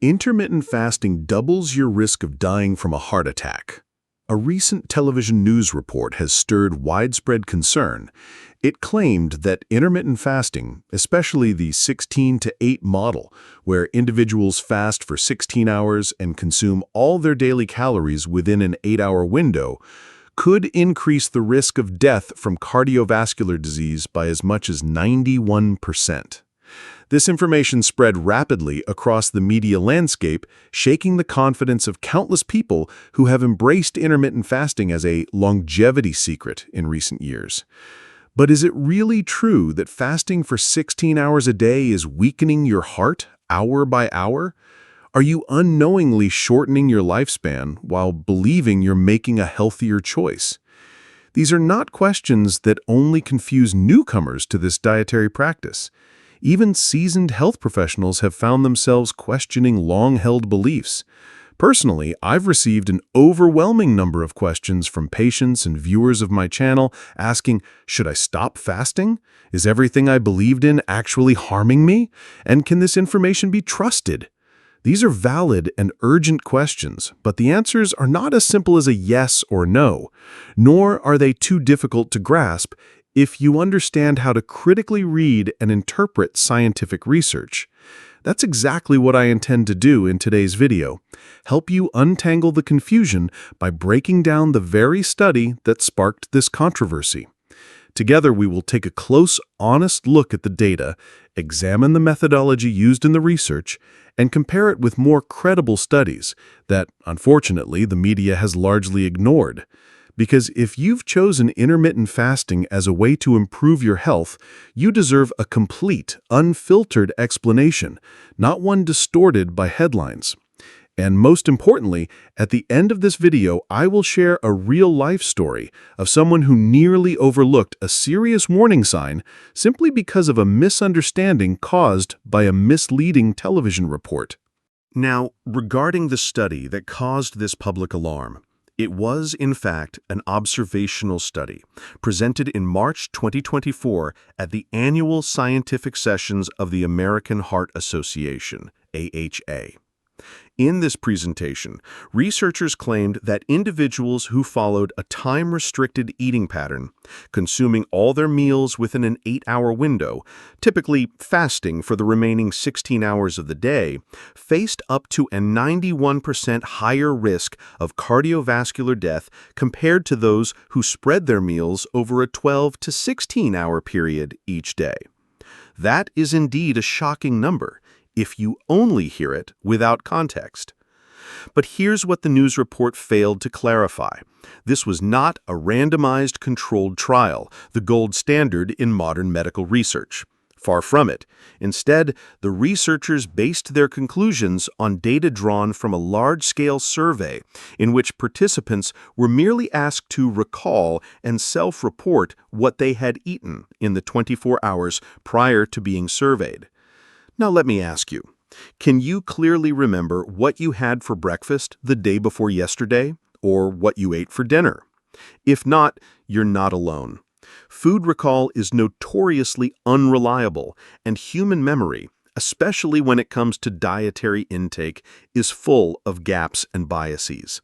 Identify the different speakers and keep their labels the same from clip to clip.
Speaker 1: Intermittent fasting doubles your risk of dying from a heart attack. A recent television news report has stirred widespread concern. It claimed that intermittent fasting, especially the 16-to-8 model, where individuals fast for 16 hours and consume all their daily calories within an 8-hour window, could increase the risk of death from cardiovascular disease by as much as 91%. This information spread rapidly across the media landscape, shaking the confidence of countless people who have embraced intermittent fasting as a longevity secret in recent years. But is it really true that fasting for 16 hours a day is weakening your heart hour by hour? Are you unknowingly shortening your lifespan while believing you're making a healthier choice? These are not questions that only confuse newcomers to this dietary practice. Even seasoned health professionals have found themselves questioning long-held beliefs. Personally, I've received an overwhelming number of questions from patients and viewers of my channel asking, should I stop fasting? Is everything I believed in actually harming me? And can this information be trusted? These are valid and urgent questions, but the answers are not as simple as a yes or no, nor are they too difficult to grasp if you understand how to critically read and interpret scientific research. That's exactly what I intend to do in today's video, help you untangle the confusion by breaking down the very study that sparked this controversy. Together, we will take a close, honest look at the data, examine the methodology used in the research, and compare it with more credible studies that, unfortunately, the media has largely ignored. Because if you've chosen intermittent fasting as a way to improve your health, you deserve a complete, unfiltered explanation, not one distorted by headlines. And most importantly, at the end of this video, I will share a real-life story of someone who nearly overlooked a serious warning sign simply because of a misunderstanding caused by a misleading television report. Now, regarding the study that caused this public alarm, it was, in fact, an observational study presented in March 2024 at the annual scientific sessions of the American Heart Association, AHA. In this presentation, researchers claimed that individuals who followed a time-restricted eating pattern, consuming all their meals within an 8-hour window, typically fasting for the remaining 16 hours of the day, faced up to a 91% higher risk of cardiovascular death compared to those who spread their meals over a 12 to 16-hour period each day. That is indeed a shocking number, if you only hear it without context. But here's what the news report failed to clarify. This was not a randomized controlled trial, the gold standard in modern medical research. Far from it. Instead, the researchers based their conclusions on data drawn from a large-scale survey in which participants were merely asked to recall and self-report what they had eaten in the 24 hours prior to being surveyed. Now let me ask you, can you clearly remember what you had for breakfast the day before yesterday, or what you ate for dinner? If not, you're not alone. Food recall is notoriously unreliable, and human memory, especially when it comes to dietary intake, is full of gaps and biases.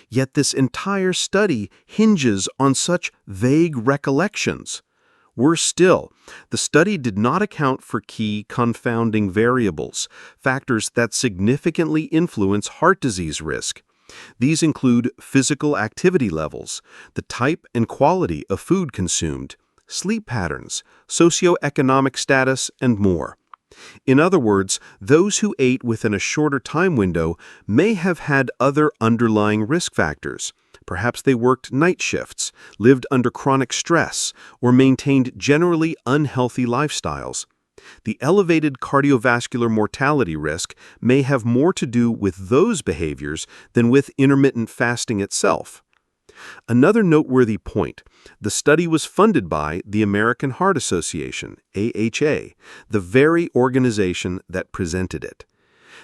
Speaker 1: Yet this entire study hinges on such vague recollections. Worse still, the study did not account for key confounding variables, factors that significantly influence heart disease risk. These include physical activity levels, the type and quality of food consumed, sleep patterns, socioeconomic status, and more. In other words, those who ate within a shorter time window may have had other underlying risk factors. Perhaps they worked night shifts, lived under chronic stress, or maintained generally unhealthy lifestyles. The elevated cardiovascular mortality risk may have more to do with those behaviors than with intermittent fasting itself. Another noteworthy point, the study was funded by the American Heart Association, AHA, the very organization that presented it.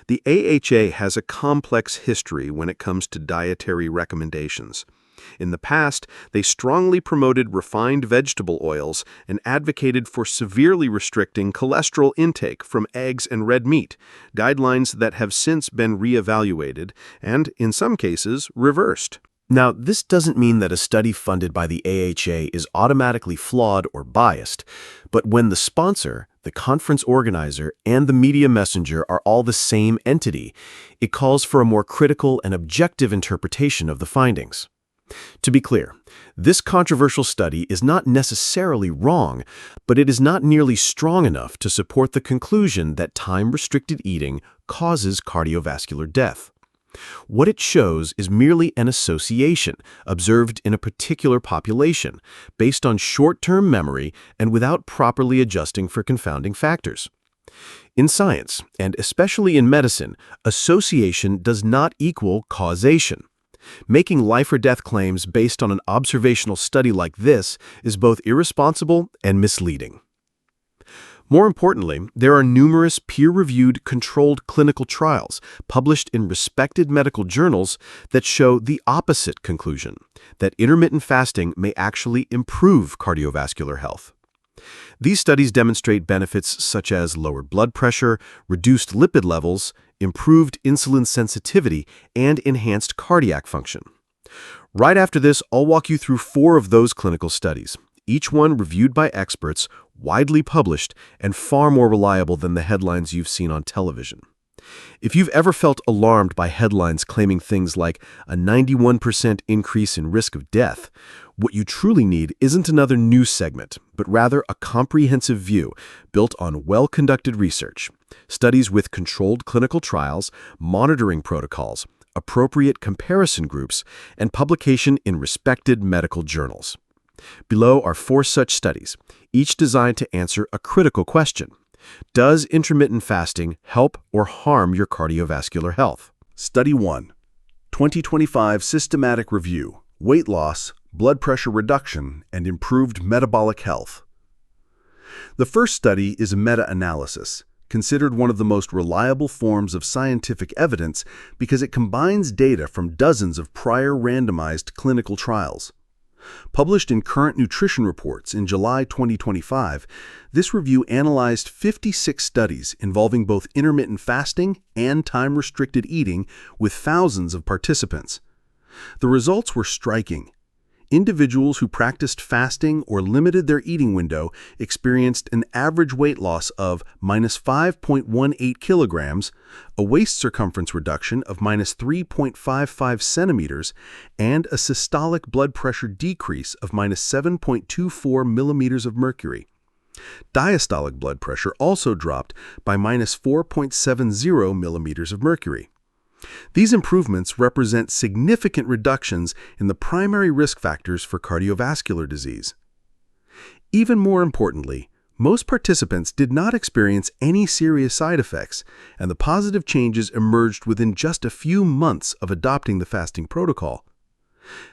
Speaker 1: The AHA has a complex history when it comes to dietary recommendations.
Speaker 2: In the past, they strongly promoted refined vegetable oils and advocated for severely restricting cholesterol intake from eggs and red meat, guidelines that have since been reevaluated and, in some cases, reversed.
Speaker 3: Now, this doesn't mean that a study funded by the AHA is automatically flawed or biased, but when the sponsor, the conference organizer, and the media messenger are all the same entity, it calls for a more critical and objective interpretation of the findings. To be clear, this controversial study is not necessarily wrong, but it is not nearly strong enough to support the conclusion that time-restricted eating causes cardiovascular death. What it shows is merely an association observed in a particular population, based on short-term memory and without properly adjusting for confounding factors. In science, and especially in medicine, association does not equal causation. Making life or death claims based on an observational study like this is both irresponsible and misleading. More importantly, there are numerous peer-reviewed controlled clinical trials published in respected medical journals that show the opposite conclusion, that intermittent fasting may actually improve cardiovascular health. These studies demonstrate benefits such as lowered blood pressure, reduced lipid levels, improved insulin sensitivity, and enhanced cardiac function. Right after this, I'll walk you through 4 of those clinical studies, each one reviewed by experts, widely published, and far more reliable than the headlines you've seen on television. If you've ever felt alarmed by headlines claiming things like a 91% increase in risk of death, what you truly need isn't another news segment, but rather a comprehensive view built on well-conducted research, studies with controlled clinical trials, monitoring protocols, appropriate comparison groups, and publication in respected medical journals. Below are 4 such studies, each designed to answer a critical question. Does intermittent fasting help or harm your cardiovascular health?
Speaker 1: Study 1. 2025 Systematic Review, Weight Loss, Blood Pressure Reduction, and Improved Metabolic Health. The first study is a meta-analysis, considered one of the most reliable forms of scientific evidence because it combines data from dozens of prior randomized clinical trials. Published in Current Nutrition Reports in July 2025, this review analyzed 56 studies involving both intermittent fasting and time-restricted eating with thousands of participants. The results were striking. Individuals who practiced fasting or limited their eating window experienced an average weight loss of -5.18 kilograms, a waist circumference reduction of -3.55 centimeters, and a systolic blood pressure decrease of -7.24 millimeters of mercury. Diastolic blood pressure also dropped by -4.70 millimeters of mercury. These improvements represent significant reductions in the primary risk factors for cardiovascular disease. Even more importantly, most participants did not experience any serious side effects, and the positive changes emerged within just a few months of adopting the fasting protocol.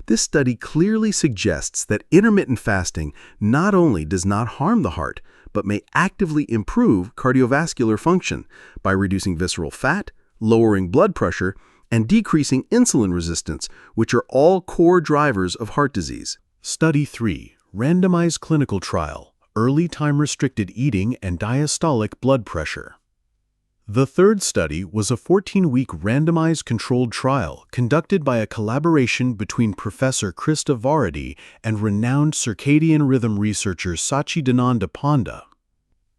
Speaker 1: This study clearly suggests that intermittent fasting not only does not harm the heart, but may actively improve cardiovascular function by reducing visceral fat, lowering blood pressure, and decreasing insulin resistance, which are all core drivers of heart disease.
Speaker 4: Study 3. Randomized clinical trial, early time-restricted eating and diastolic blood pressure. The third study was a 14-week randomized controlled trial conducted by a collaboration between Professor Krista Varady and renowned circadian rhythm researcher Sachidananda Panda.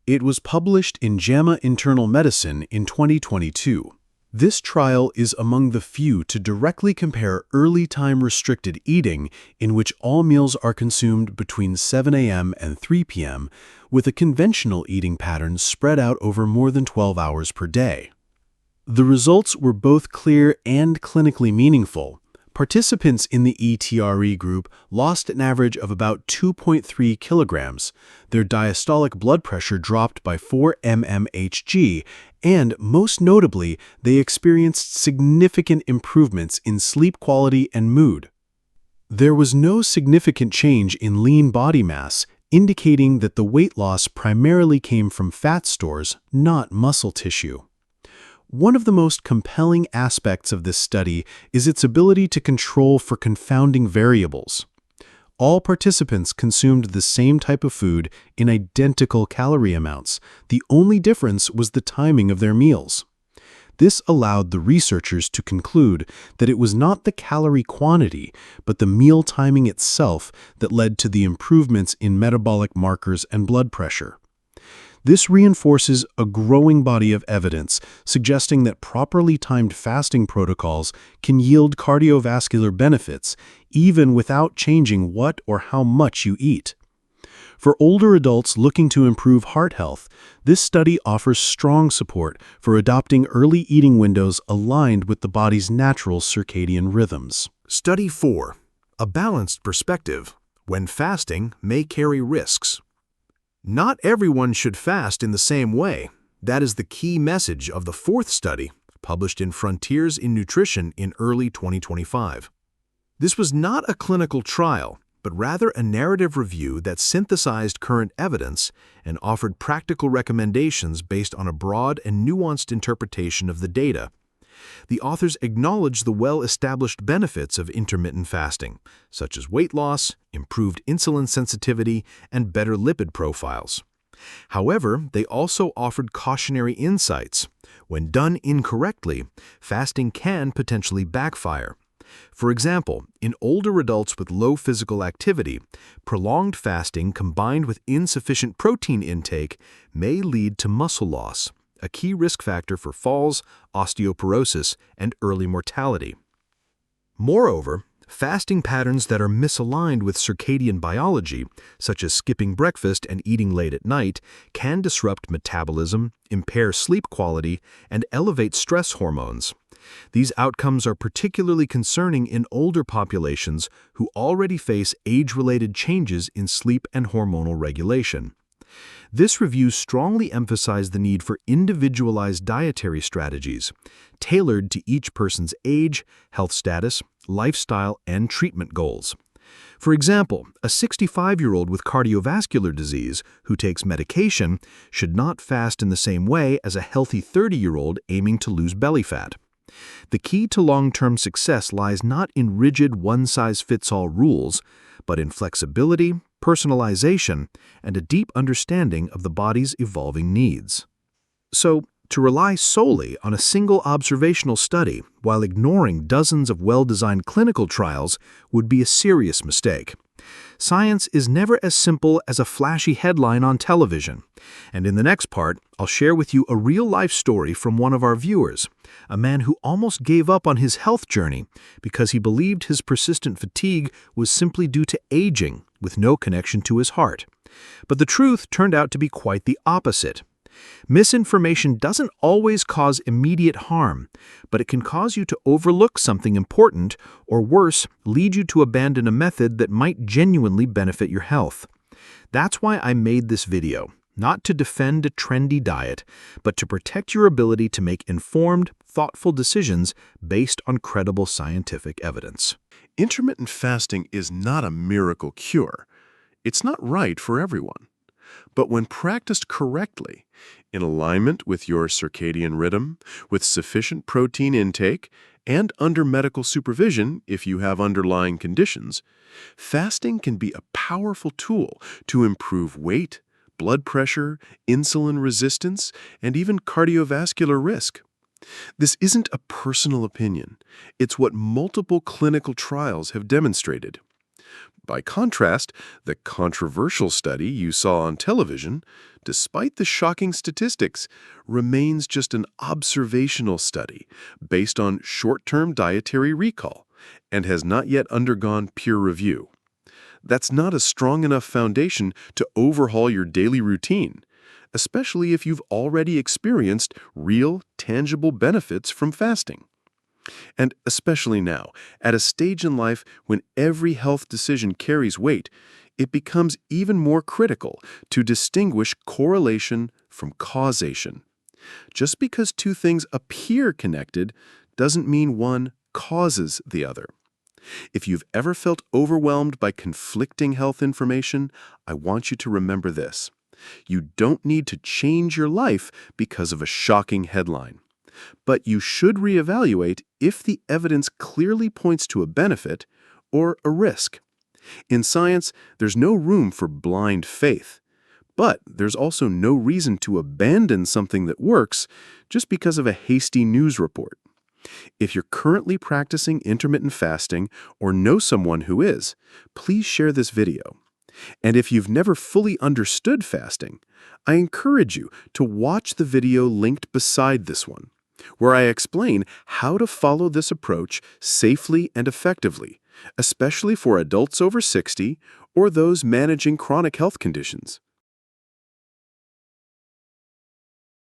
Speaker 4: It was published in JAMA Internal Medicine in 2022. This trial is among the few to directly compare early time-restricted eating, in which all meals are consumed between 7 a.m. and 3 p.m., with a conventional eating pattern spread out over more than 12 hours per day. The results were both clear and clinically meaningful. Participants in the ETRE group lost an average of about 2.3 kilograms. Their diastolic blood pressure dropped by 4 mmHg, and most notably, they experienced significant improvements in sleep quality and mood. There was no significant change in lean body mass, indicating that the weight loss primarily came from fat stores, not muscle tissue. One of the most compelling aspects of this study is its ability to control for confounding variables. All participants consumed the same type of food in identical calorie amounts. The only difference was the timing of their meals. This allowed the researchers to conclude that it was not the calorie quantity, but the meal timing itself that led to the improvements in metabolic markers and blood pressure. This reinforces a growing body of evidence suggesting that properly timed fasting protocols can yield cardiovascular benefits even without changing what or how much you eat. For older adults looking to improve heart health, this study offers strong support for adopting early eating windows aligned with the body's natural circadian rhythms.
Speaker 3: Study 4. A balanced perspective when fasting may carry risks. Not everyone should fast in the same way. That is the key message of the fourth study, published in Frontiers in Nutrition in early 2025. This was not a clinical trial, but rather a narrative review that synthesized current evidence and offered practical recommendations based on a broad and nuanced interpretation of the data. The authors acknowledged the well-established benefits of intermittent fasting, such as weight loss, improved insulin sensitivity, and better lipid profiles. However, they also offered cautionary insights. When done incorrectly, fasting can potentially backfire. For example, in older adults with low physical activity, prolonged fasting combined with insufficient protein intake may lead to muscle loss, a key risk factor for falls, osteoporosis, and early mortality. Moreover, fasting patterns that are misaligned with circadian biology, such as skipping breakfast and eating late at night, can disrupt metabolism, impair sleep quality, and elevate stress hormones. These outcomes are particularly concerning in older populations who already face age-related changes in sleep and hormonal regulation. This review strongly emphasized the need for individualized dietary strategies, tailored to each person's age, health status, lifestyle, and treatment goals. For example, a 65-year-old with cardiovascular disease who takes medication should not fast in the same way as a healthy 30-year-old aiming to lose belly fat. The key to long-term success lies not in rigid one-size-fits-all rules, but in flexibility, personalization, and a deep understanding of the body's evolving needs. So, to rely solely on a single observational study while ignoring dozens of well-designed clinical trials would be a serious mistake. Science is never as simple as a flashy headline on television. And in the next part, I'll share with you a real-life story from one of our viewers, a man who almost gave up on his health journey because he believed his persistent fatigue was simply due to aging with no connection to his heart. But the truth turned out to be quite the opposite. Misinformation doesn't always cause immediate harm, but it can cause you to overlook something important, or worse, lead you to abandon a method that might genuinely benefit your health. That's why I made this video, not to defend a trendy diet, but to protect your ability to make informed, thoughtful decisions based on credible scientific evidence.
Speaker 1: Intermittent fasting is not a miracle cure. It's not right for everyone. But when practiced correctly, in alignment with your circadian rhythm, with sufficient protein intake, and under medical supervision if you have underlying conditions, fasting can be a powerful tool to improve weight, blood pressure, insulin resistance, and even cardiovascular risk. This isn't a personal opinion. It's what multiple clinical trials have demonstrated. By contrast, the controversial study you saw on television, despite the shocking statistics, remains just an observational study based on short-term dietary recall and has not yet undergone peer review. That's not a strong enough foundation to overhaul your daily routine, especially if you've already experienced real, tangible benefits from fasting. And especially now, at a stage in life when every health decision carries weight, it becomes even more critical to distinguish correlation from causation. Just because two things appear connected doesn't mean one causes the other. If you've ever felt overwhelmed by conflicting health information, I want you to remember this. You don't need to change your life because of a shocking headline.
Speaker 2: but you should reevaluate if the evidence clearly points to a benefit or a risk. In science, there's no room for blind faith, but there's also no reason to abandon something that works just because of a hasty news report. If you're currently practicing intermittent fasting or know someone who is, please share this video. And if you've never fully understood fasting, I encourage you to watch the video linked beside this one, where I explain how to follow this approach safely and effectively, especially for adults over 60 or those managing chronic health conditions.